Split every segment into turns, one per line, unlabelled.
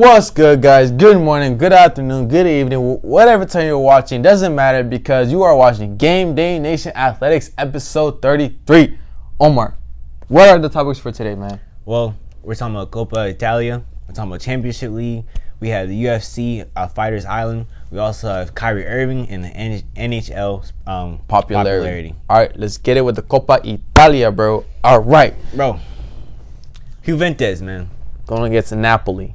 What's good, guys? Good morning, good afternoon, good evening, whatever time you're watching. Doesn't matter because you are watching Game Day Nation Athletics episode 33. Omar, what are the topics for today, man?
Well, we're talking about Copa Italia. We're talking about Championship League. We have the UFC Fighters Island. We also have Kyrie Irving and the NHL popularity.
All right, let's get it with the Copa Italia, bro. All right.
Bro, Juventus, man.
Going against Napoli.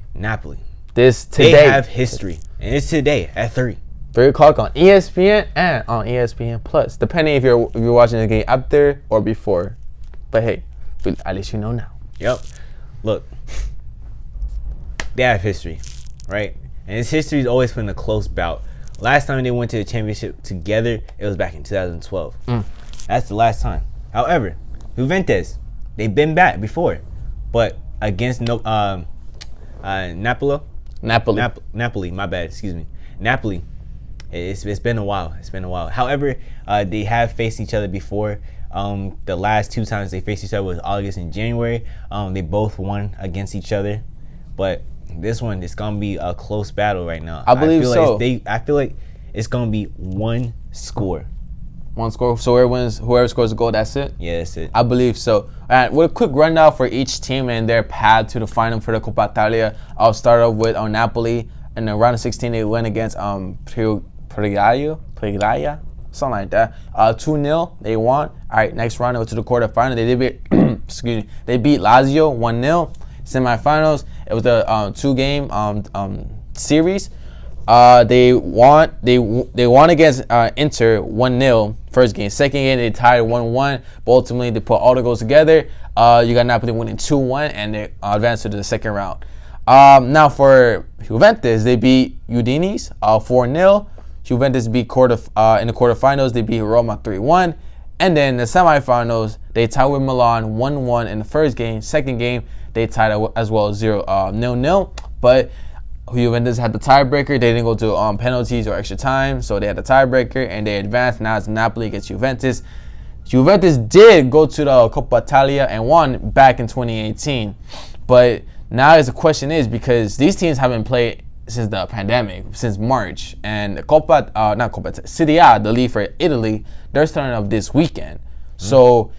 This today. They have history. And it's today at 3.
3 o'clock on ESPN and on ESPN Plus, depending if you're watching the game after or before. But hey, at least you know now.
Yep. Look, they have history, right? And this history has always been a close bout. Last time they went to the championship together, it was back in 2012. That's the last time. However, Juventus, they've been back before, but against Napoli. My bad. Excuse me. Napoli. It's been a while. However, they have faced each other before. The last 2 times they faced each other was August and January. They both won against each other, but this one is gonna be a close battle right now.
I believe so.
I feel like it's gonna be one score.
One score. So whoever scores a goal, that's it?
Yeah, that's it.
I believe so. And with a quick rundown for each team and their path to the final for the Copa Italia, I'll start off with Napoli. In the round of 16, they went against Preglia, something like that. 2-0, they won. All right, next round, they went to the quarterfinal. They did beat, they beat Lazio 1-0. Semifinals, it was a 2-game series. They won against Inter 1-0 first game. Second game they tied 1-1, but ultimately they put all the goals together. You got Napoli winning 2-1 and they advanced to the second round. Now for Juventus, they beat Udinese 4-0. Juventus beat in the quarterfinals, they beat Roma 3-1. And then in the semifinals, they tied with Milan 1-1 in the first game. Second game, they tied as well 0-0. But Juventus had the tiebreaker. They didn't go to penalties or extra time, so they had the tiebreaker and they advanced. Now it's Napoli against Juventus. Juventus did go to the Copa Italia and won back in 2018. But now the question is, because these teams haven't played since the pandemic, since March, and the Serie A, the league for Italy, they're starting up this weekend. So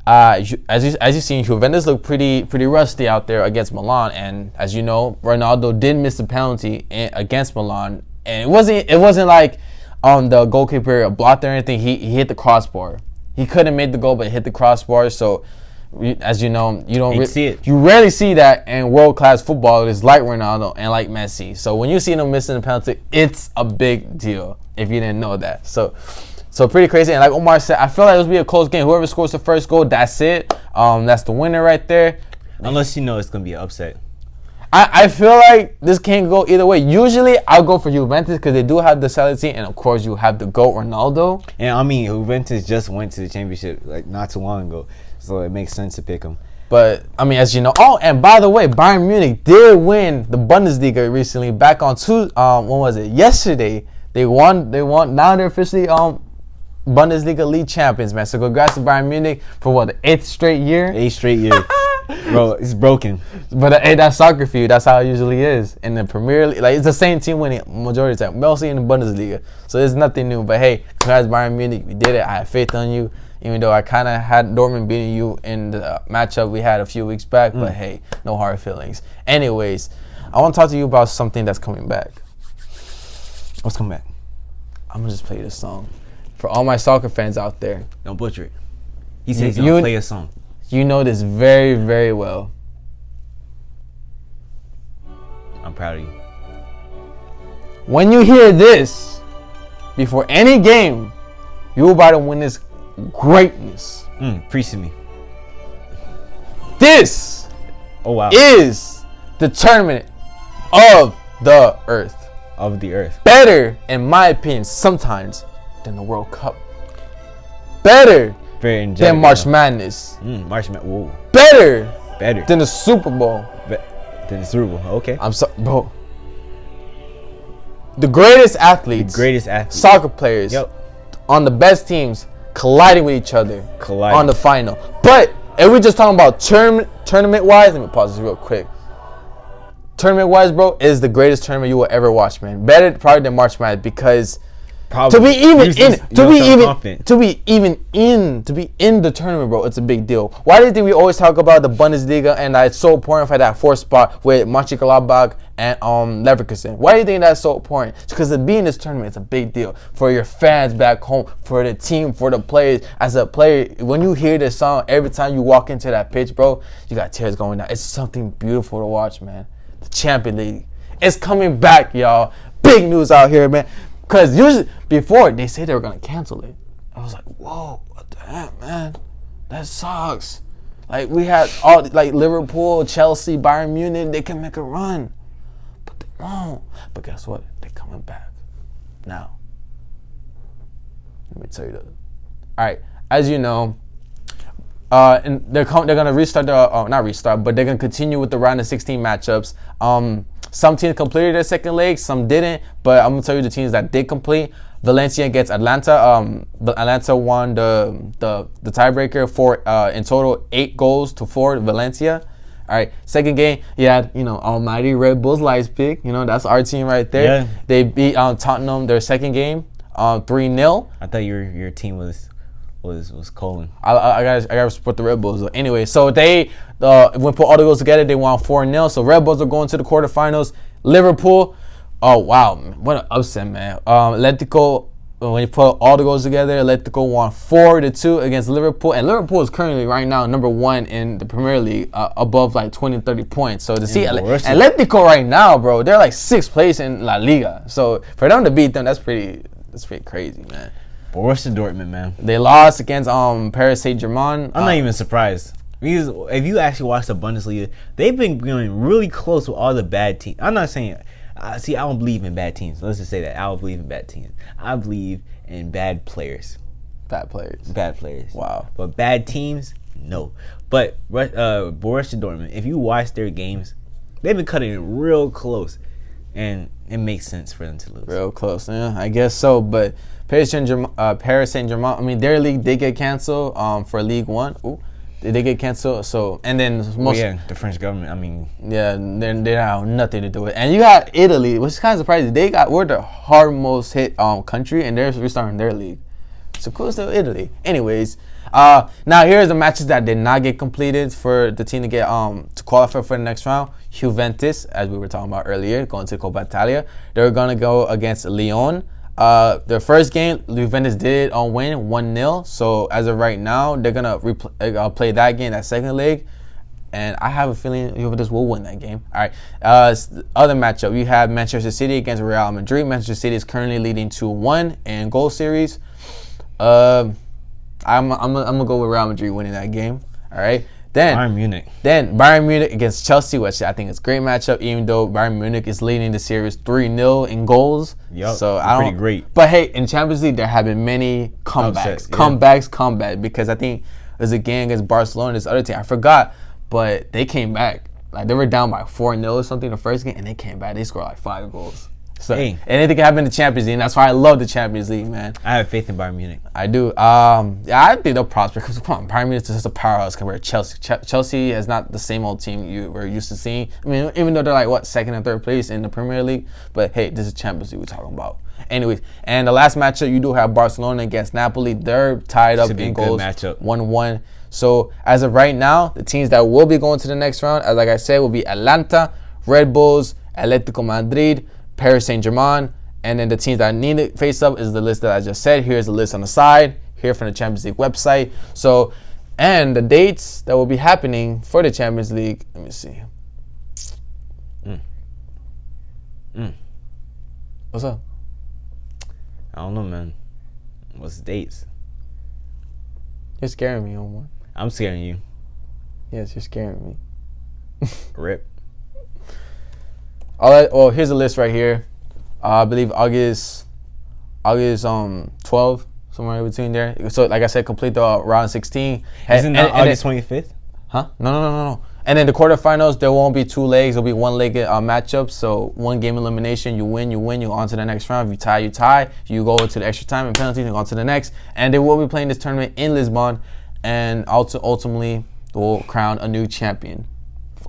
as you've seen, Juventus look pretty rusty out there against Milan, and as you know, Ronaldo did miss a penalty against Milan, and it wasn't like the goalkeeper blocked or anything. He hit the crossbar. He couldn't make the goal, but hit the crossbar. So as you know, you rarely see that in world-class football. It's like Ronaldo and like Messi. So when you see them missing a penalty, it's a big deal if you didn't know that. So pretty crazy. And like Omar said, I feel like it'll be a close game. Whoever scores the first goal, that's it. That's the winner right there.
Unless you know it's going to be an upset.
I feel like this can't go either way. Usually, I'll go for Juventus because they do have the solid team. And, of course, you have the GOAT, Ronaldo.
And, I mean, Juventus just went to the championship like not too long ago. So it makes sense to pick them. But, I mean, as you know. Oh, and by the way, Bayern Munich did win the Bundesliga recently. Back on yesterday. They won. Now they're officially Bundesliga league champions, man. So congrats to Bayern Munich for the 8th straight year. 8th straight year. Bro, it's broken.
But that's soccer for you. That's how it usually is. In the Premier League, like, it's the same team winning majority of the time. Mostly in the Bundesliga. So it's nothing new. But hey, congrats Bayern Munich. We did it. I had faith on you. Even though I kind of had Dortmund beating you in the matchup we had a few weeks back. But hey, no hard feelings. Anyways, I want to talk to you about something that's coming back.
What's coming back?
I'm going to just play this song. For all my soccer fans out there.
Don't butcher it. He says he's going to play a song.
You know this very, very well.
I'm proud of you.
When you hear this, before any game, you're about to witness greatness.
Preach to me.
This is the tournament of the earth.
Of the earth.
Better, in my opinion, sometimes than the World Cup. Better than March Madness.
March Madness. Whoa.
Better than the Super Bowl.
Than the Super Bowl. Okay.
I'm sorry, bro. The greatest athletes. Soccer players. On the best teams colliding with each other. On the final. But if we're just talking about tournament-wise, let me pause this real quick. tournament-wise, bro, is the greatest tournament you will ever watch, man. Better probably than March Madness because to be in the tournament, bro, it's a big deal. Why do you think we always talk about the Bundesliga and that it's so important for that fourth spot with Mönchengladbach and Leverkusen? Why do you think that's so important? It's because to be in this tournament, it's a big deal for your fans back home, for the team, for the players. As a player, when you hear this song, every time you walk into that pitch, bro, you got tears going down. It's something beautiful to watch, man. The Champions League, it's coming back, y'all. Big news out here, man. Because usually, before, they say they were going to cancel it. I was like, whoa, what the heck, man? That sucks. Like, we had all, like, Liverpool, Chelsea, Bayern Munich, they can make a run. But they won't. But guess what? They're coming back now. Let me tell you that. All right, as you know, and they're going to restart not restart, but they're going to continue with the round of 16 matchups. Some teams completed their second leg, some didn't, but I'm going to tell you the teams that did complete. Valencia against Atlanta. Atlanta won the tiebreaker for in total 8-4 Valencia. All right, second game, you had, almighty Red Bulls Leipzig. That's our team right there. Yeah. They beat Tottenham their second game 3-0.
I thought your team was Colin.
I gotta support the Red Bulls. Anyway, so they when put all the goals together, they won 4-0. So Red Bulls are going to the quarterfinals. Liverpool, oh wow, what an upset, man. Atletico, when you put all the goals together, Atletico won 4-2 against Liverpool, and Liverpool is currently right now number 1 in the Premier League, above like 20-30 points. So to see Atletico right now, bro, they're like 6th place in La Liga. So for them to beat them, that's pretty crazy, man.
Borussia Dortmund, man.
They lost against Paris Saint-Germain.
I'm not even surprised. Because if you actually watch the Bundesliga, they've been going really close with all the bad teams. I'm not saying... I don't believe in bad teams. Let's just say that. I don't believe in bad teams. I believe in bad players.
Bad players.
Bad players.
Wow.
But bad teams, no. But Borussia Dortmund, if you watch their games, they've been cutting it real close. And it makes sense for them to lose.
Real close, yeah, I guess so. But Paris Saint-Germain, I mean, their league did get canceled for League One. Ooh, they get canceled. So, and then
the French government, I mean.
Yeah, they have nothing to do with it. And you got Italy, which is kind of surprising. We're the hard most hit country, and they're restarting their league. So kudos to Italy. Anyways, now here's the matches that did not get completed for the team to get to qualify for the next round. Juventus, as we were talking about earlier, going to Copa Italia. They're gonna go against Lyon. Their first game, Juventus did win 1-0. So as of right now, they're gonna play that game, that second leg, and I have a feeling Juventus will win that game. All right. Other matchup, you have Manchester City against Real Madrid. Manchester City is currently leading 2-1 in goal series. I'm gonna go with Real Madrid winning that game. All right. Then Bayern Munich against Chelsea, which I think is a great matchup, even though Bayern Munich is leading the series 3-0 in goals.
Yep,
so
pretty great.
But hey, in Champions League, there have been many comebacks. Comebacks, because I think there's a game against Barcelona, this other team. I forgot, but they came back. Like, they were down by 4-0 or something the first game, and they came back. They scored like 5 goals. So anything can happen in the Champions League, and that's why I love the Champions League, man.
I have faith in Bayern Munich.
I do. I think they'll prosper because come on, Bayern Munich is just a powerhouse compared to Chelsea. Chelsea is not the same old team you were used to seeing. I mean, even though they're like second and third place in the Premier League, but hey, this is Champions League we're talking about. Anyways, and the last matchup you do have Barcelona against Napoli. They're tied up in goals, 1-1. So as of right now, the teams that will be going to the next round, as like I said, will be Atlanta, Red Bulls, Atletico Madrid, Paris Saint-Germain, and then the teams that need to face up is the list that I just said. Here's the list on the side, here from the Champions League website. So, and the dates that will be happening for the Champions League, let me see. What's up?
I don't know, man. What's the dates?
You're scaring me, Omar.
I'm scaring you.
Yes, you're scaring me.
Rip.
Well, here's a list right here. I believe August 12, somewhere in between there. So, like I said, complete the round 16.
Isn't that August 25th?
Huh? No. And then the quarterfinals, there won't be 2 legs. There'll be 1-legged matchup. So 1 game elimination, you win, you on to the next round. If you tie, you tie. You go to the extra time and penalties and go on to the next. And they will be playing this tournament in Lisbon, and ultimately will crown a new champion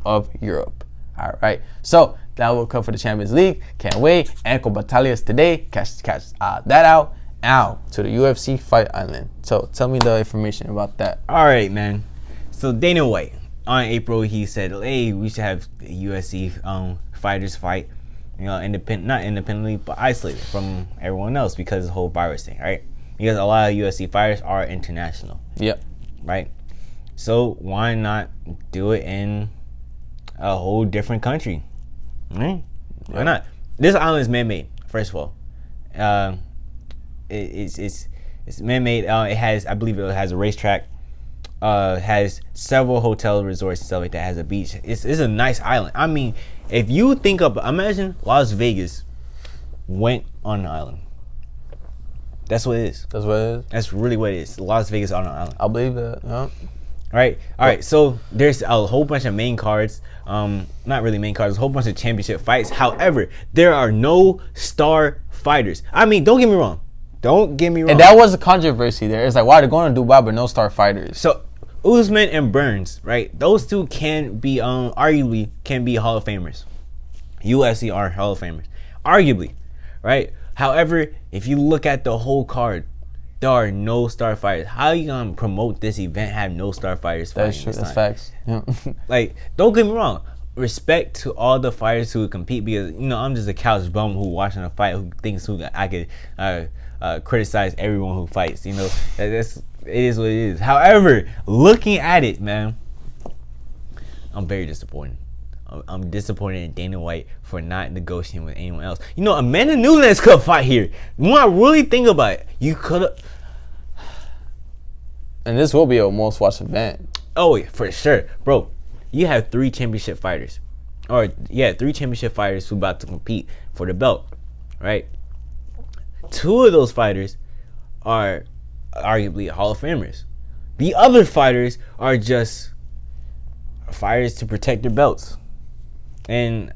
of Europe. All right. So that will come for the Champions League. Can't wait. And Copa Italia is today. Catch that out. Now to the UFC Fight Island. So tell me the information about that.
All right, man. So Dana White on April, he said, "Hey, we should have UFC fighters fight, not independently, but isolated from everyone else because of the whole virus thing, right? Because a lot of UFC fighters are international.
Yep.
Right. So why not do it in a whole different country? Right? Why not? This island is man-made. First of all, it's man-made. It has, I believe, it has a racetrack. Has several hotel resorts and stuff like that. Has a beach. It's a nice island. I mean, if you think of, imagine Las Vegas went on an island. That's what it is.
That's what it is.
That's really what it is. Las Vegas on an island.
I believe that. Yeah.
All right. So there's a whole bunch of main cards. Not really main cards. A whole bunch of championship fights. However, there are no star fighters. I mean, don't get me wrong.
And that was a controversy there. It's like, why they're going to Dubai but no star fighters?
So Usman and Burns, right? Those two can be arguably can be Hall of Famers. UFC are Hall of Famers, arguably, right? However, if you look at the whole card, there are no star fighters. How are you gonna promote this event? Have no star fighters fighting?
That's true. That's facts. Yeah.
Like, don't get me wrong. Respect to all the fighters who compete, because I'm just a couch bum who watching a fight who thinks I could criticize everyone who fights. It is what it is. However, looking at it, man, I'm very disappointed. I'm disappointed in Dana White for not negotiating with anyone else. Amanda Nunes could fight here. When I really think about it, you could have.
And this will be a most watched event.
Oh, yeah, for sure, bro. You have 3 championship fighters, 3 championship fighters who about to compete for the belt, right? 2 of those fighters are arguably Hall of Famers. The other fighters are just fighters to protect their belts. And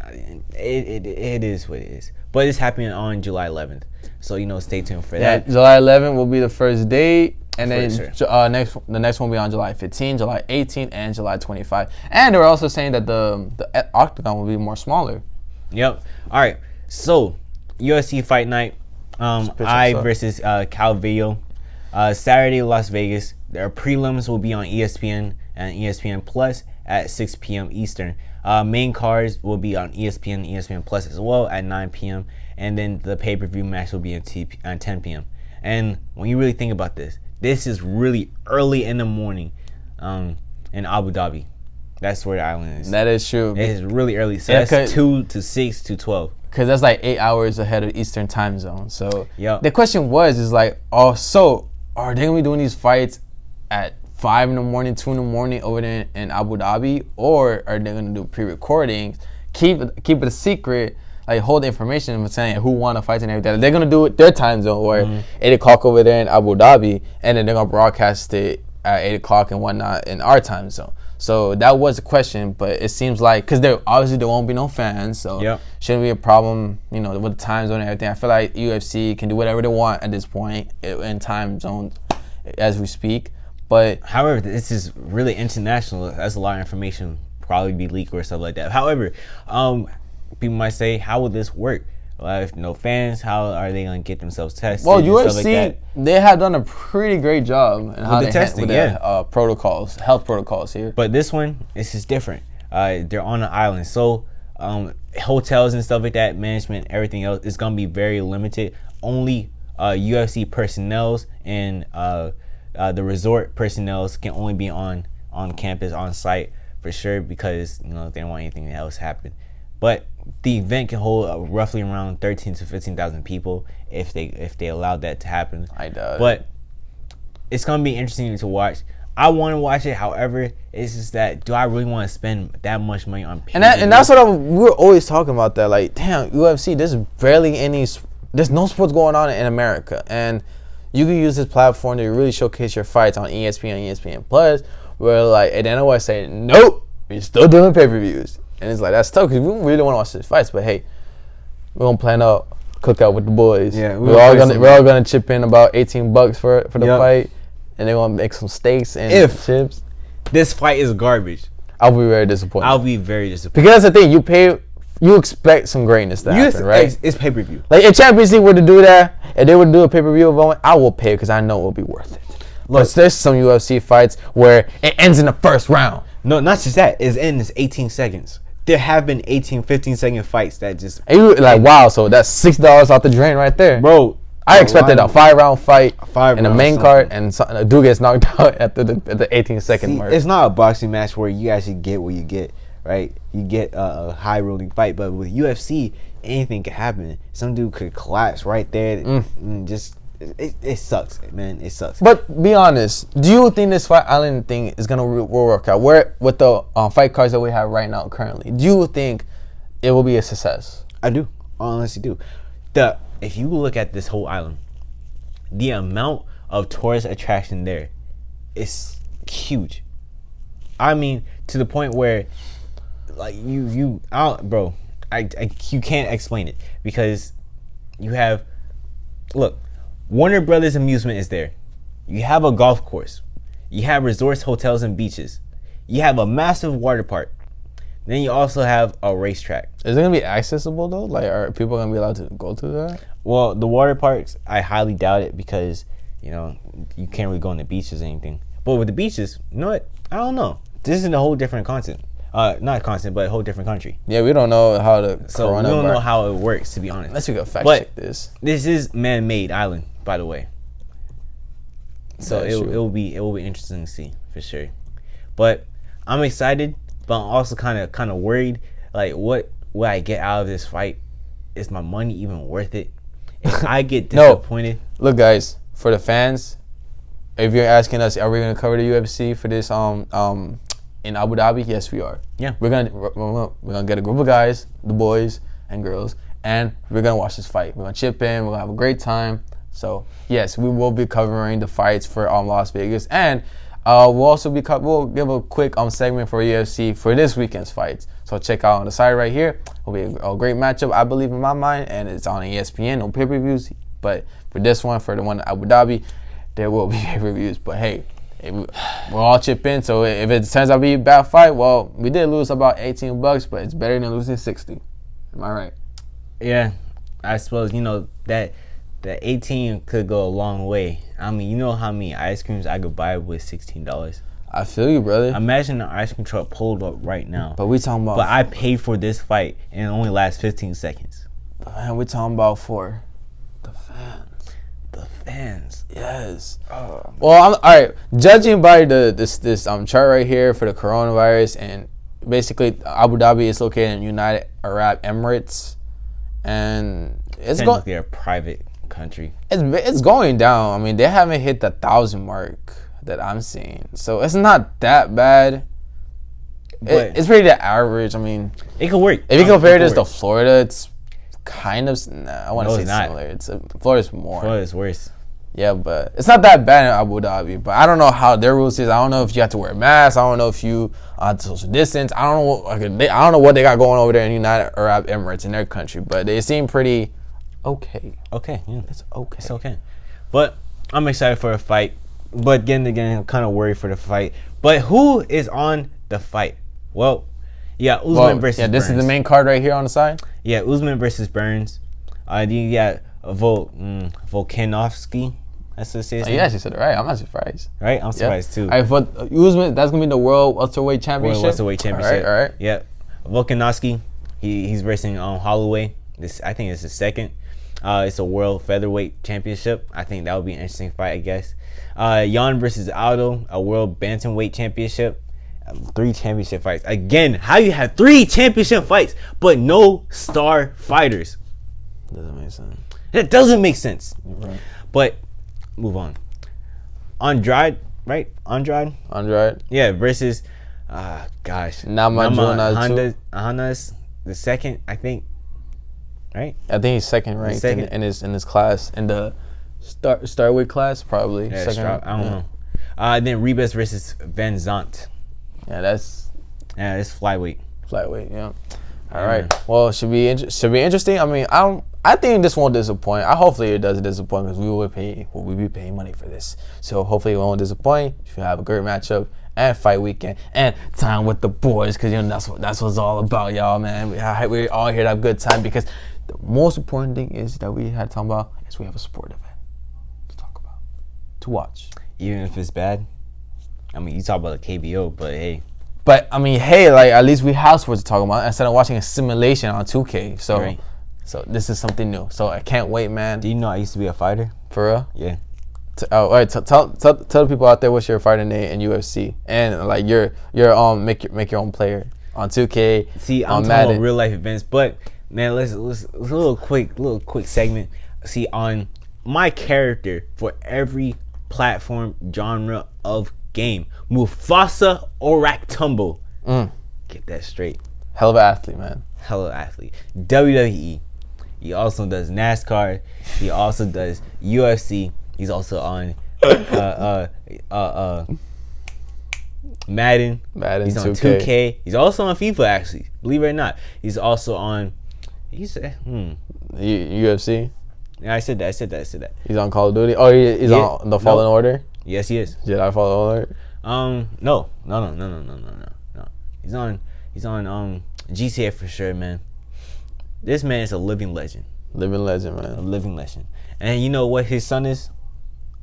it is what it is. But it's happening on July 11th. So, stay tuned for that.
July 11th will be the first date. And then
sure.
the next one will be on July 15, July 18, and July 25. And they're also saying that the octagon will be more smaller.
Yep. All right. So, UFC Fight Night. Versus Calvillo. Saturday, Las Vegas. Their prelims will be on ESPN and ESPN Plus at 6 p.m. Eastern. Main cards will be on ESPN, ESPN Plus as well at 9 p.m. And then the pay-per-view match will be on 10 p.m. And when you really think about this is really early in the morning in Abu Dhabi. That's where the island is.
That is true.
It is really early. So that's 2 to 6 to 12.
Because that's like 8 hours ahead of Eastern time zone. So
yep.
The question is like, so are they going to be doing these fights at 5 in the morning, 2 in the morning over there in Abu Dhabi? Or are they going to do pre-recordings, keep it a secret, like hold the information and saying who won the fights and everything? They're going to do it their time zone or 8 o'clock over there in Abu Dhabi, and then they're going to broadcast it at 8 o'clock and whatnot in our time zone. So that was a question, but it seems like, because there won't be no fans, so shouldn't be a problem, with the time zone and everything. I feel like UFC can do whatever they want at this point in time zones as we speak. But
however, this is really international. That's a lot of information probably be leaked or stuff like that. However, people might say, how would this work? If no fans, how are they going to get themselves tested?
Well, UFC, they have done a pretty great job in how they testing, protocols, health protocols here.
But this is different. They're on an island, so hotels and stuff like that, management, everything else is going to be very limited. Only UFC personnel and the resort personnel can only be on campus, on site for sure, because they don't want anything else to happen. But the event can hold roughly around 13 to 15,000 people if they allow that to happen.
I doubt.
But it's gonna be interesting to watch. I want to watch it. However, it's just that, do I really want to spend that much money on pay-per-view?
And that's what we're always talking about. That like, damn, UFC. There's barely any. There's no sports going on in America, and you can use this platform to really showcase your fights on ESPN and ESPN Plus. Where like, and then I always say, nope, we're still doing pay-per-views. And it's like, that's tough because we really want to watch these fights. But hey, we're gonna plan out cookout with the boys.
Yeah,
we're all gonna chip in about $18 for the fight, and they're gonna make some steaks and chips.
This fight is garbage,
I'll be very disappointed.
I'll be very disappointed.
Because that's the thing, you expect some greatness to happen, right?
It's pay-per-view.
Like, if Champions League were to do that, if they were to do a pay-per-view of Owen, I will pay because I know it will be worth it. Look, but there's some UFC fights where it ends in the first round.
No, not just that. It ends 18 seconds. There have been 18, 15-second fights that just...
And you like, wow, so that's $6 out the drain right there.
Bro,
I expected a 5-round fight in the main card, and a dude gets knocked out at the 18-second mark.
It's not a boxing match where you actually get what you get, right? You get a high-rolling fight, but with UFC, anything can happen. Some dude could collapse right there and just... It sucks, man. It sucks.
But be honest, do you think this Fight Island thing is gonna work out? Where with the fight cards that we have right now currently, do you think it will be a success?
I do. I honestly do. If you look at this whole island, the amount of tourist attraction there is huge. I mean, to the point where, like you can't explain it because you have, look. Warner Brothers Amusement is there. You have a golf course. You have resorts, hotels, and beaches. You have a massive water park. Then you also have a racetrack.
Is it gonna be accessible though? Like, are people gonna be allowed to go to that?
Well, the water parks, I highly doubt it because you can't really go on the beaches or anything. But with the beaches, you know what? I don't know. This is a whole different concept. Not concept, but a whole different country.
Yeah, we don't know how the
so we don't know how it works, to be honest.
Let's go fact check this.
This is man-made island, by the way. So it will be interesting to see for sure. But I'm excited, but I'm also kind of worried. Like, what will I get out of this fight? Is my money even worth it? If I get disappointed.
No. Look, guys, for the fans, if you're asking us, are we gonna cover the UFC for this in Abu Dhabi? Yes, we are.
Yeah,
we're gonna get a group of guys, the boys and girls, and we're gonna watch this fight. We're gonna chip in. We're gonna have a great time. So yes, we will be covering the fights for Las Vegas, and we'll also we'll give a quick segment for UFC for this weekend's fights. So check out on the side right here. It'll be a great matchup, I believe, in my mind, and it's on ESPN, no pay-per-views. But for this one, for the one in Abu Dhabi, there will be pay-per-views. But hey, we'll all chip in. So if it turns out to be a bad fight, well, we did lose about $18, but it's better than losing 60. Am I right?
Yeah, I suppose that 18 could go a long way. I mean, you know how many ice creams I could buy with $16.
I feel you, brother.
Imagine the ice cream truck pulled up right now.
But we talking about.
But I paid for this fight and it only lasts 15 seconds.
But man, we talking about for the fans.
The fans.
Yes. Oh, well, all right. Judging by this chart right here for the coronavirus, and basically Abu Dhabi is located in United Arab Emirates, and it's
technically a private country.
It's going down. I mean, they haven't hit the 1,000 mark that I'm seeing, so it's not that bad. It's pretty average. I mean,
it could work.
If you compare this to Florida, it's kind of. I want to say similar.
It's
Florida's more.
Florida's worse.
Yeah, but it's not that bad in Abu Dhabi. But I don't know how their rules is. I don't know if you have to wear a mask. I don't know if you social distance. I don't know. I don't know what they got going over there in United Arab Emirates in their country. But they seem pretty okay.
Okay, yeah,
it's okay.
It's okay. But I'm excited for a fight. But again, I'm kind of worried for the fight. But who is on the fight? Well, yeah, Usman versus Burns.
This is the main card right here on the side.
Yeah, Usman versus Burns. You got Volkanovski. That's what it says.
You actually said it right. I'm not surprised.
Right? I'm surprised too.
All right, but Usman, that's going to be the World Welterweight Championship?
World Welterweight Championship.
All right.
Yeah. Volkanovski, he's racing on Holloway. I think it's his second. It's a World Featherweight Championship. I think that would be an interesting fight, I guess. Jan versus Aldo, a World Bantamweight Championship. 3 championship fights. Again, how you have 3 championship fights but no star fighters?
Doesn't make sense.
That doesn't make sense.
Right.
But move on. Andrade, right? Andrade. Yeah, versus Namajunas the second, I think. Right?
I think he's second ranked in his class, in the starweight class, probably.
Yeah,
second.
I don't know. Then Rebus versus Van Zandt.
Yeah, it's
flyweight.
Flyweight, yeah. All right. Well, it should be interesting. I mean, I think this won't disappoint. Hopefully it doesn't disappoint because we be paying money for this. So hopefully it won't disappoint. You have a great matchup, and fight weekend and time with the boys, because that's what it's all about, y'all, man. We all here to have a good time, because the most important thing is that we had to talk about is we have a sport event to talk about, to watch.
Even if it's bad. I mean, you talk about the KBO, but hey.
But I mean, hey, like at least we have sports to talk about instead of watching a simulation on 2K. So, right. So this is something new. So I can't wait, man.
Do you know I used to be a fighter?
For real?
Yeah.
All right. Tell the people out there what's your fighter name in UFC, and like your make your own player on 2K.
See, I'm talking about real life events, but man, let's a little quick segment. See, on my character for every platform genre of game, Mufasa Oraktumbo. Get that straight.
Hell of an athlete, man.
Hell of an athlete. WWE. He also does NASCAR. He also does UFC. He's also on Madden. He's on 2K. He's also on FIFA, actually. Believe it or not. He's also on. He said,
UFC.
Yeah, I said that.
He's on Call of Duty. Oh, he's on the Fallen Order.
Yes, he is.
Did I Fallen Order?
No. He's on GTA for sure, man. This man is a living legend.
Living legend, man.
A living legend. And you know what his son is?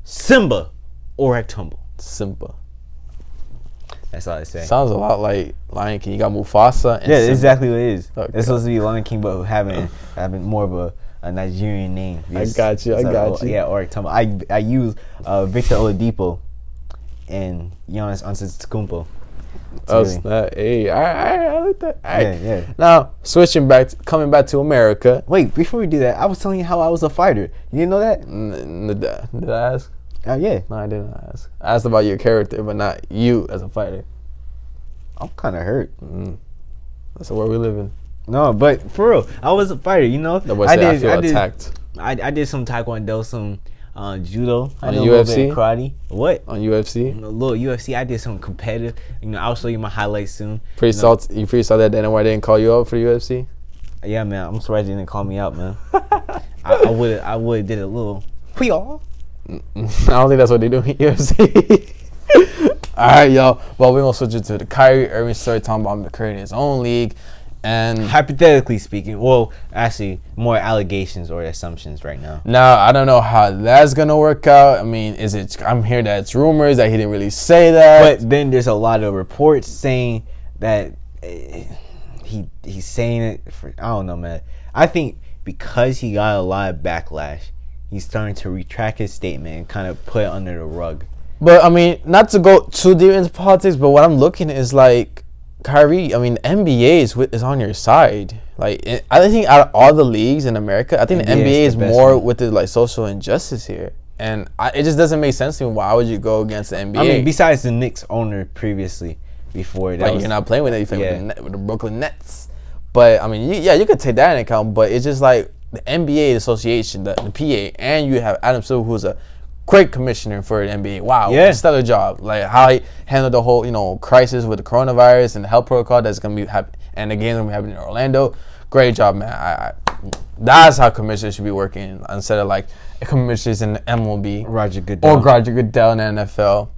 Simba Oraktumbo.
Simba.
That's all I say.
Sounds a lot like Lion King. You got Mufasa and
yeah,
Simba.
exactly what it is.
Okay.
It's supposed to be Lion King, but having more of a Nigerian name.
I got you.
Yeah, Oraktumbo. I use Victor Oladipo and Giannis Antetokounmpo.
Hey, I like that.
Yeah.
Now, coming back to America.
Wait, before we do that, I was telling you how I was a fighter. You didn't know that?
Did I ask?
Yeah.
No, I didn't ask. I asked about your character, but not you as a fighter.
I'm kind of hurt.
That's where we live in.
No, but for real, I was a fighter. You know,
I feel attacked.
I did some taekwondo, some judo.
I did
UFC?
a little bit of
karate. What?
On UFC?
A little UFC. I did some competitive. You know, I'll show you my highlights soon.
Pretty salty. You pretty salty that they didn't call you out for UFC?
Yeah, man. I'm surprised they didn't call me out, man. I would did a little. I
don't think that's what they do in UFC. All right, y'all. Well, we're gonna switch it to the Kyrie Irving story, talking about creating his own league. And
hypothetically speaking, well, actually, more allegations or assumptions right now.
Now, I don't know how that's gonna work out. I mean, I'm hearing that it's rumors that he didn't really say that.
But then there's a lot of reports saying that he's saying it for, I don't know, man. I think because he got a lot of backlash, he's starting to retract his statement and kind of put it under the rug.
But I mean, not to go too deep into politics, but what I'm looking is like, Kyrie, I mean, the NBA is on your side. Like, I think out of all the leagues in America, I think the NBA is more with the like social injustice here, and it just doesn't make sense to me. Why would you go against the NBA?
I mean, besides the Knicks owner previously, before that,
you're not playing with it. You play with the Brooklyn Nets. But I mean, you could take that into account. But it's just like the NBA association, the PA, and you have Adam Silver, who's a great commissioner for the NBA. Wow, stellar job. Like how he handled the whole crisis with the coronavirus and the health protocol that's gonna be happening, and the games gonna be happening in Orlando. Great job, man. That's how commissioners should be working instead of like commissioners in the MLB,
Roger Goodell,
or Roger Goodell in the NFL.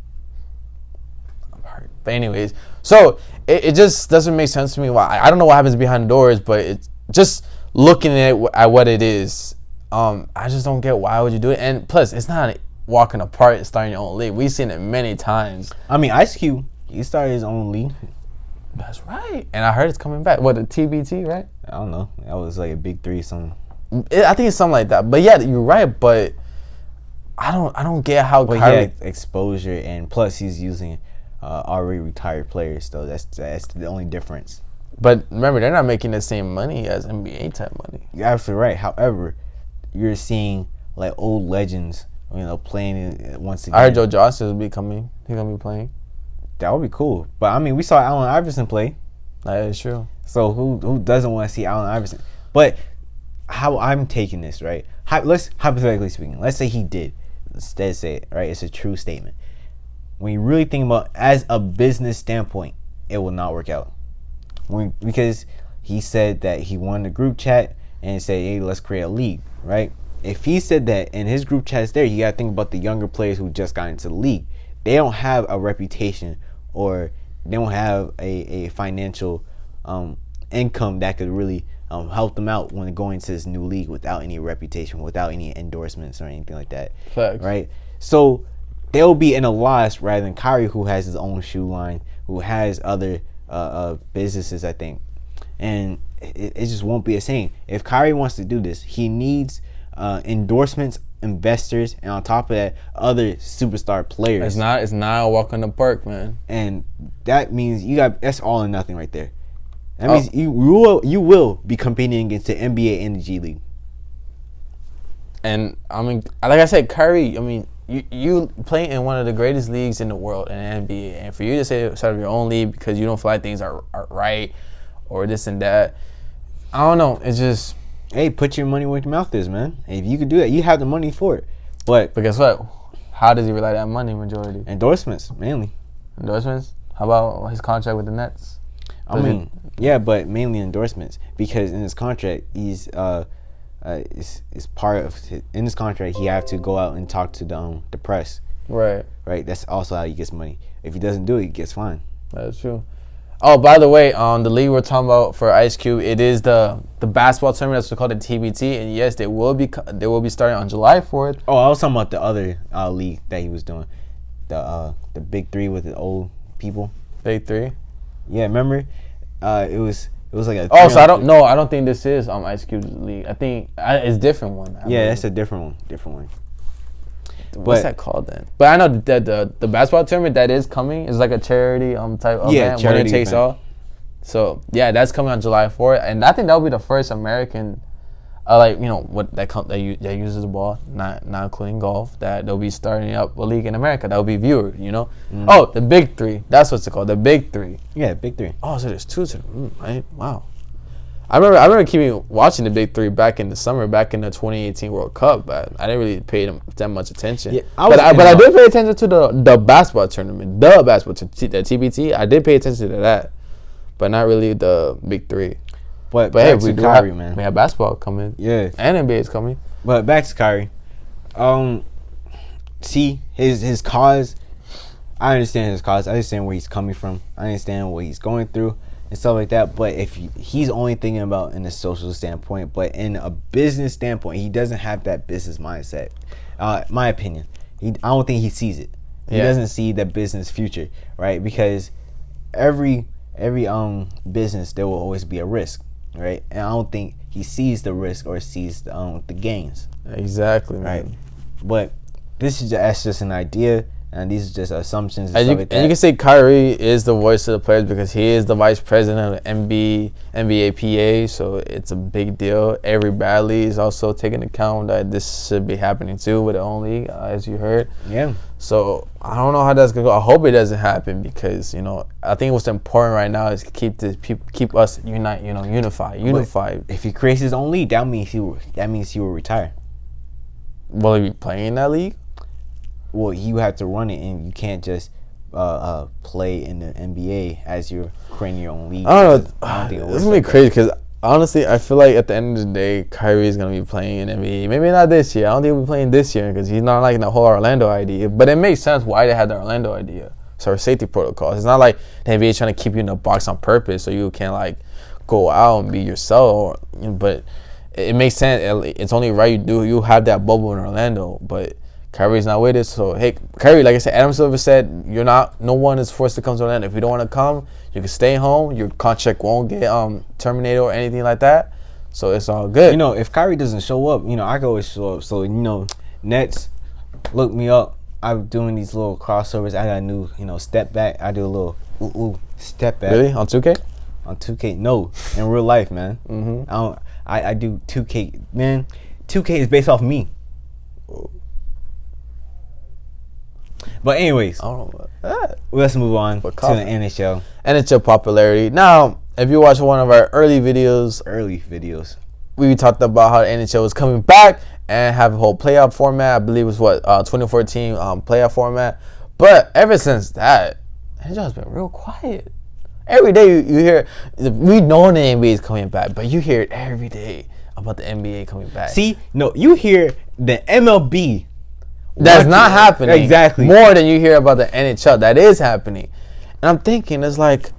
I'm hurt, but anyways, so it just doesn't make sense to me. Why I don't know what happens behind the doors, but it's just looking at what it is. I just don't get why would you do it, and plus it's not walking apart and starting your own league. We've seen it many times.
I mean, Ice Cube, he started his own league.
That's right. And I heard it's coming back. What, the TBT, right?
I don't know. That was like a big three something.
I think it's something like that. But yeah, you're right. But I don't get how.
But Kyrie, exposure, and plus he's using already retired players. So that's the only difference.
But remember, they're not making the same money as NBA type money.
You're absolutely right. However, you're seeing like old legends, playing it once again.
I heard Joe Johnson will be coming. He's gonna be playing.
That would be cool. But I mean, we saw Allen Iverson play.
That is true.
So who doesn't want to see Allen Iverson? But how I'm taking this, right? Let's hypothetically speaking. Let's say he did. Let's say it, right? It's a true statement. When you really think about as a business standpoint, it will not work out. Because he said that he won the group chat and said, hey, let's create a league, right? If he said that and his group chat's there, you got to think about the younger players who just got into the league. They don't have a reputation or they don't have a financial income that could really help them out when going to this new league without any reputation, without any endorsements or anything like that.
Facts.
Right? So they'll be in a loss rather than Kyrie, who has his own shoe line, who has other businesses, I think. And it just won't be the same. If Kyrie wants to do this, he needs endorsements, investors, and on top of that, other superstar players.
It's not a walk in the park, man.
And that means that's all or nothing right there. That means you will be competing against the NBA and the G League.
And I mean, like I said, Kyrie, I mean, you play in one of the greatest leagues in the world, in the NBA, and for you to say start your own league because you don't feel like things are right or this and that, I don't know. It's just,
hey, put your money where your mouth is, man. If you could do that, you have the money for it. But
guess what? How does he rely that money majority?
Endorsements, mainly.
Endorsements? How about his contract with the Nets?
Yeah, but mainly endorsements, because in his contract, he's is part of in his contract he have to go out and talk to the press.
Right.
That's also how he gets money. If he doesn't do it, he gets fined.
That's true. Oh, by the way, the league we're talking about for Ice Cube, it is the basketball tournament that's called the TBT, and yes, they will be starting on July 4th.
Oh, I was talking about the other league that he was doing, the Big Three with the old people.
Big Three.
Yeah, remember? It was like a.
Oh, so I don't think this is Ice Cube's league. I think it's a different one.
It's a different one.
What's that called then? But I know that the basketball tournament that is coming is like a charity type of event, winner takes all. So yeah, that's coming on July 4th, and I think that'll be the first American, that uses the ball, not including golf, that they'll be starting up a league in America. That'll be viewer, Oh, the Big Three. That's what's it called, the Big Three.
Yeah, Big Three.
Oh, so there's two to them, right? Wow. I remember keeping watching the Big Three back in the summer, back in the 2018 World Cup, but I didn't really pay them that much attention. Yeah, I did pay attention to the basketball tournament, the TBT. I did pay attention to that, but not really the Big Three.
But hey, we do Kyrie, man.
We have basketball coming.
Yeah,
and NBA is coming.
But back to Kyrie. See his cause. I understand his cause. I understand where he's coming from. I understand what he's going through and stuff like that. But if he's only thinking about in a social standpoint, but in a business standpoint, he doesn't have that business mindset. My opinion, I don't think he sees it. He doesn't see the business future, right? Because every business, there will always be a risk, right? And I don't think he sees the risk or sees the gains.
Exactly,
right? But that's just an idea. And these are just assumptions
and
stuff like that.
And you can say Kyrie is the voice of the players because he is the vice president of the NBA PA, so it's a big deal. Every bad league is also taking account that this should be happening too with the own league, as you heard.
Yeah.
So I don't know how that's gonna go. I hope it doesn't happen because I think what's important right now is keep us unified.
If he creates his own league, that means he will retire.
Will he be playing in that league?
Well, you have to run it, and you can't just play in the NBA as you're creating your own league.
I don't know. It's gonna be crazy because honestly, I feel like at the end of the day, Kyrie is gonna be playing in NBA. Maybe not this year. I don't think he'll be playing this year because he's not liking the whole Orlando idea. But it makes sense why they had the Orlando idea. So safety protocols. It's not like the NBA is trying to keep you in a box on purpose so you can go out and be yourself. But it makes sense. It's only right you have that bubble in Orlando, but Kyrie's not with it, so hey, Kyrie, like I said, Adam Silver said, no one is forced to come to Orlando. If you don't want to come, you can stay home. Your contract won't get terminated or anything like that. So it's all good.
If Kyrie doesn't show up, I can always show up. So Nets, look me up. I'm doing these little crossovers. I got a new, step back. I do a little step back.
Really? On 2K?
On 2K? No, in real life, man.
Mm-hmm.
I do 2K, man. 2K is based off me. But anyways,
I don't know about that.
Let's move on to the NHL.
NHL popularity. Now, if you watch one of our early videos, we talked about how the NHL was coming back and have a whole playoff format. I believe it was 2014 playoff format. But ever since that, NHL has been real quiet. Every day you hear, we know the NBA is coming back, but you hear it every day about the NBA coming back.
See, no, you hear the MLB.
That's not happening.
Exactly.
More than you hear about the NHL. That is happening. And I'm thinking, it's like,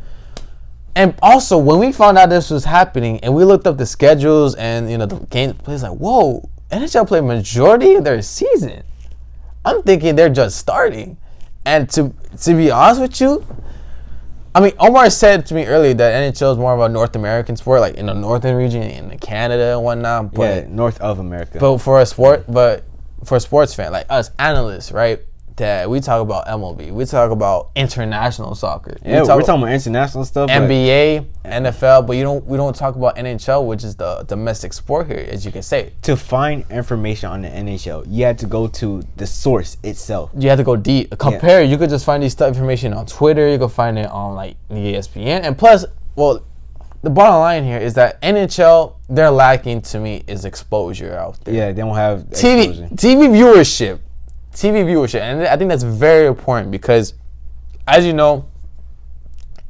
and also when we found out this was happening and we looked up the schedules and, you know, the game plays, like, whoa, NHL play majority of their season. I'm thinking they're just starting. And to be honest with you, I mean, Omar said to me earlier that NHL is more of a North American sport, like in the northern region, in Canada and whatnot. But,
north of America.
But for a sports fan like us analysts, right? That we talk about MLB, we talk about international soccer.
Yeah, we're talking about international stuff.
NBA, NFL, but we don't talk about NHL, which is the domestic sport here, as you can say.
To find information on the NHL, you had to go to the source itself.
You had to go deep. Compare. You could just find this information on Twitter. You could find it on like ESPN, and plus, well, the bottom line here is that NHL, they're lacking to me is exposure out there.
Yeah, they don't have exposure.
TV viewership, and I think that's very important because, as you know,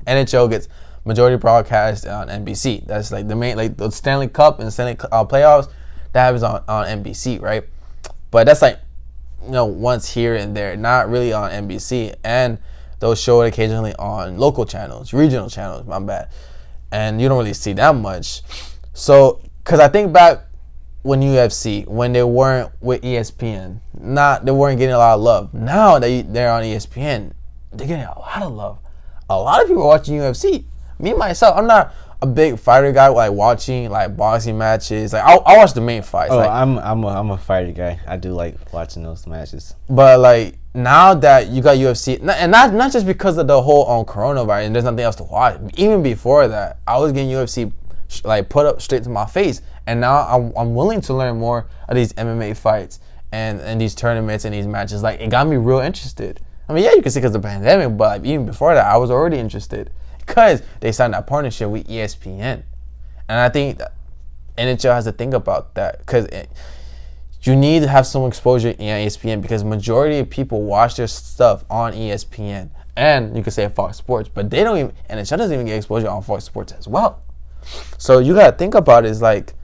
NHL gets majority broadcast on NBC. That's like the main, like the Stanley Cup and Stanley playoffs, that happens on NBC, right? But that's like, you know, once here and there, not really on NBC, and they'll show it occasionally on local channels, regional channels, my bad, and you don't really see that much. So, because I think back when UFC, when they weren't with ESPN, they weren't getting a lot of love. Now that they're on ESPN, they're getting a lot of love. A lot of people are watching UFC. Me myself, I'm not a big fighter guy, like watching like boxing matches. Like I watch the main fights.
Oh,
like,
I'm a fighter guy. I do like watching those matches.
But like now that you got UFC, and not just because of the whole coronavirus and there's nothing else to watch. Even before that, I was getting UFC like put up straight to my face. And now I'm willing to learn more of these MMA fights and these tournaments and these matches. Like, it got me real interested. I mean, yeah, you can see because of the pandemic, but like, even before that, I was already interested because they signed that partnership with ESPN. And I think that NHL has to think about that because you need to have some exposure in ESPN because majority of people watch their stuff on ESPN. And you could say Fox Sports, but they don't even, NHL doesn't even get exposure on Fox Sports as well. So you got to think about it is like,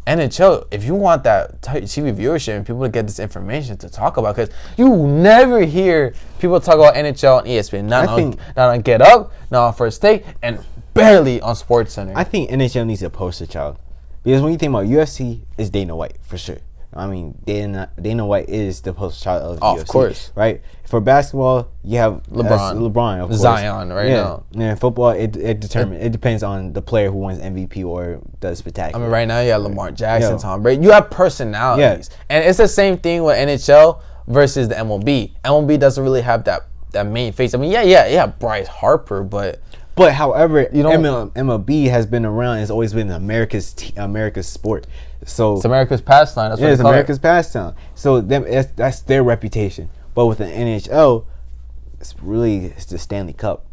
NHL, if you want that TV viewership and people to get this information to talk about, because you never hear people talk about NHL on ESPN, not on Get Up, not on First Take, and barely on SportsCenter.
I think NHL needs a poster child because when you think about UFC, it's Dana White for sure. I mean, Dana White is the poster child of UFC,
of course,
right? For basketball, you have LeBron, of course.
Zion, now.
Yeah, football, it depends on the player who wins MVP or does spectacular.
I mean, right now you have Lamar Jackson, Tom Brady. You have personalities, and it's the same thing with NHL versus the MLB. MLB doesn't really have that main face. I mean, yeah, Bryce Harper, but
however, you know, MLB has been around. It's always been America's sport. So
it's America's pastime. That's what
it's America's pastime. So that's their reputation. But with the NHL, it's the Stanley Cup.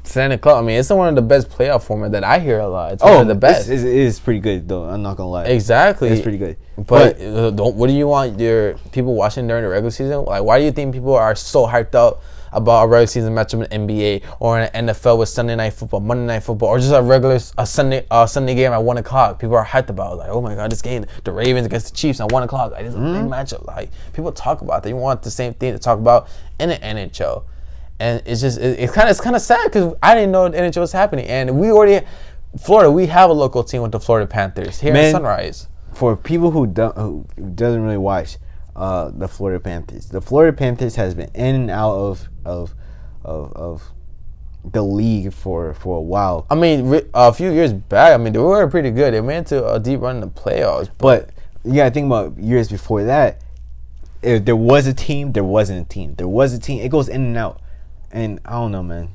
Stanley Cup. I mean, it's one of the best playoff formats that I hear a lot. It's one of the best.
It is pretty good, though. I'm not gonna lie.
Exactly,
it's pretty good.
But what do you want your people watching during the regular season? Like, why do you think people are so hyped up about a regular season matchup in NBA or in the NFL with Sunday Night Football, Monday Night Football, or just a Sunday game at 1 o'clock? People are hyped about it. Like, oh my God, this game, the Ravens against the Chiefs at 1 o'clock. Like, it's a big matchup. Like, people talk about that. You want the same thing to talk about in the NHL. And it's just, it's kind of sad because I didn't know the NHL was happening. And we Florida, we have a local team with the Florida Panthers here in Sunrise.
For people who doesn't really watch the Florida Panthers has been in and out of the league for a while.
I mean, a few years back, I mean, they were pretty good. They went to a deep run in the playoffs.
But you gotta think about years before that. If there was a team, there wasn't a team. There was a team. It goes in and out. And I don't know, man.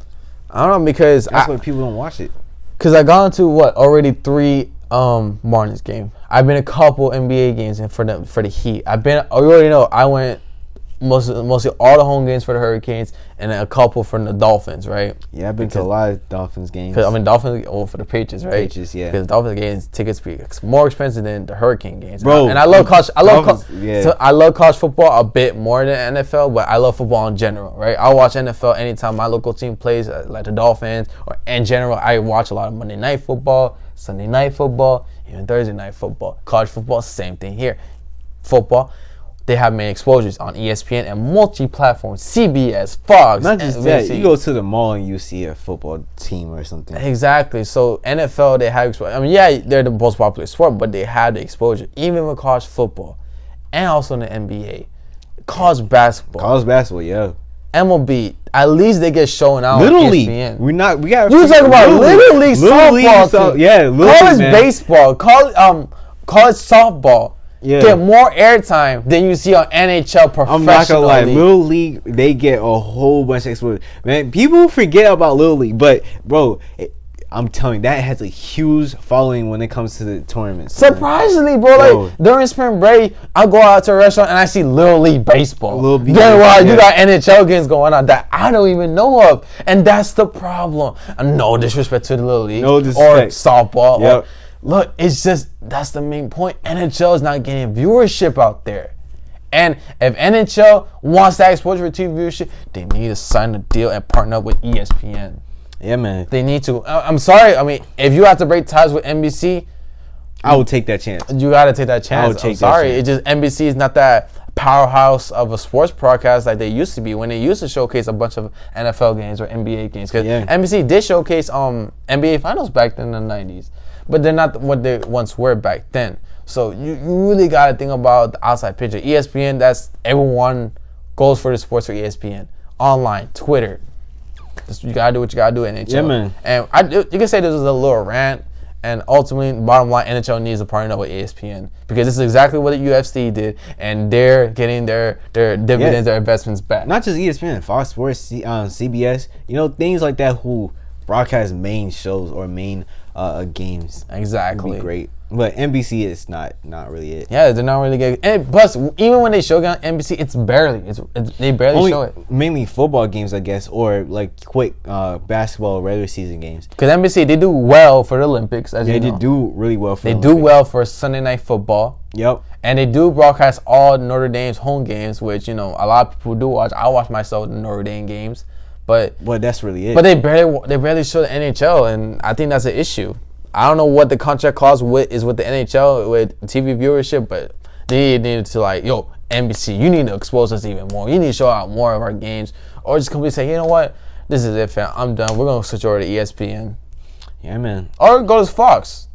I don't know because
that's why people don't watch it.
Because I gone to already 3 Marlins games. I've been a couple NBA games and for the Heat. You already know I went mostly all the home games for the Hurricanes and then a couple for the Dolphins, right?
Yeah, I've been to a lot of Dolphins games.
Because I mean, Dolphins for the Patriots, right?
Patriots, yeah.
Because Dolphins games tickets be more expensive than the Hurricane games,
bro.
And I love college. So I love college football a bit more than NFL, but I love football in general, right? I watch NFL anytime my local team plays, like the Dolphins, or in general, I watch a lot of Monday Night Football, Sunday Night Football, even Thursday Night Football. College football, same thing here. Football. they have made exposures on ESPN and multi-platforms, CBS, Fox.
Not just that, you go to the mall and you see a football team or something.
Exactly. So NFL, they have exposure. I mean, yeah, they're the most popular sport, but they have the exposure, even with college football, and also in the NBA, college basketball,
yeah.
MLB, at least they get shown out.
Little
on
League,
ESPN.
we got.
You talking about Little League softball?
Yeah,
college baseball, college softball.
Yeah.
Get more airtime than you see on NHL professional.
I'm not gonna lie,
league.
Little League, they get a whole bunch of exposure. Man, people forget about Little League, but bro, I'm telling you, that has a huge following when it comes to the tournaments.
Surprisingly, bro, like during spring break, I go out to a restaurant and I see Little League baseball. You got NHL games going on that I don't even know of, and that's the problem. No disrespect to the Little League or softball.
Yep.
Look, it's just that's the main point. NHL is not getting viewership out there. And if NHL wants that exposure to TV viewership, they need to sign a deal and partner up with ESPN.
Yeah, man.
They need to. I'm sorry. I mean, if you have to break ties with NBC,
I would take that chance.
You got to take that chance. I'm sorry. It's just NBC is not that powerhouse of a sports broadcast like they used to be when they used to showcase a bunch of NFL games or NBA games. Because NBC did showcase NBA Finals back in the 90s. But they're not what they once were back then. So you really got to think about the outside picture. ESPN, that's everyone goes for the sports for ESPN. Online, Twitter. You got to do what you got to do, NHL.
Yeah, man.
And you can say this is a little rant. And ultimately, bottom line, NHL needs to partner with ESPN. Because this is exactly what the UFC did. And they're getting their dividends, their investments back.
Not just ESPN, Fox Sports, CBS. You know, things like that who broadcast main shows or main games.
Exactly.
Would be great. But NBC is not really it.
Yeah, they're not really good. And plus, even when they show it on NBC, they barely show it.
Mainly football games, I guess, or like quick basketball regular season games.
Because NBC, they do well for the Olympics, as you know.
They do really well for
the Olympics. They do well for Sunday Night Football.
Yep.
And they do broadcast all Notre Dame's home games, which, you know, a lot of people do watch. I watch myself the Notre Dame games. But
that's really it.
But they barely show the NHL, and I think that's an issue. I don't know what the contract clause is with the NHL with TV viewership, but they need to NBC, you need to expose us even more. You need to show out more of our games, or just completely say, you know what, this is it, fam. I'm done. We're gonna switch over to ESPN.
Yeah, man.
Or go to Fox.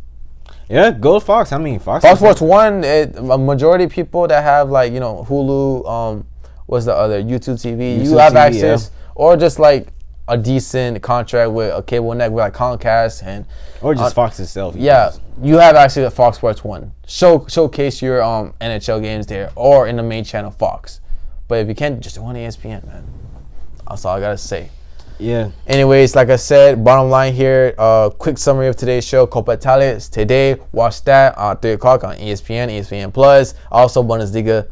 Yeah, go to Fox. I mean, Fox
Sports 1. A majority of people that have Hulu, what's the other YouTube TV? You have access. Yeah. Or just a decent contract with a cable network like Comcast
or just Fox itself.
Yeah, you have access to Fox Sports 1. Showcase your NHL games there or in the main channel Fox. But if you can't, just do on ESPN, man. That's all I gotta say.
Yeah.
Anyways, like I said, bottom line here, quick summary of today's show. Copa Italia is today. Watch that 3 o'clock on ESPN, ESPN Plus. Also, Bundesliga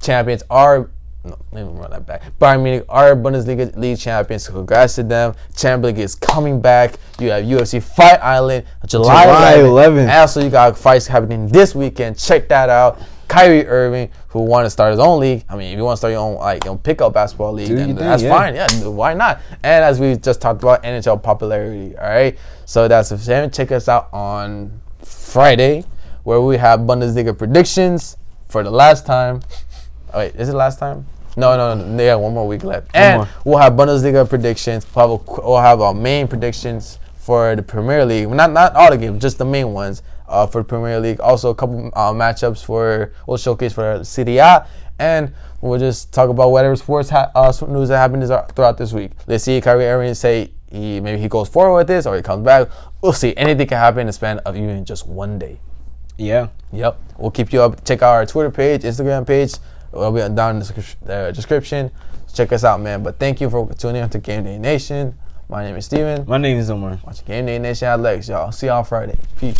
champions are. No, let me run that back. Bayern Munich are Bundesliga league champions, so congrats to them. Champions League is coming back. You have UFC Fight Island July 11th. And also, you got fights happening this weekend. Check that out. Kyrie Irving, who wanted to start his own league. I mean, if you want to start your own pickup basketball league, then that's fine. Yeah, why not? And as we just talked about, NHL popularity. All right, so that's the same. Check us out on Friday, where we have Bundesliga predictions for the last time. Oh, wait, is it last time? No. Yeah, one more week left. We'll have Bundesliga predictions. We'll have our main predictions for the Premier League. Not all the games, just the main ones for the Premier League. Also, a couple matchups we'll showcase for Serie A. And we'll just talk about whatever sports news that happened throughout this week. Let's see Kyrie Irving say maybe he goes forward with this or he comes back. We'll see. Anything can happen in the span of even just one day.
Yeah.
Yep. We'll keep you up. Check out our Twitter page, Instagram page. It'll be down in the description. Check us out, man. But thank you for tuning in to Game Day Nation. My name is Steven.
My name is Omar.
Watch Game Day Nation at Lex, y'all. See y'all Friday. Peace.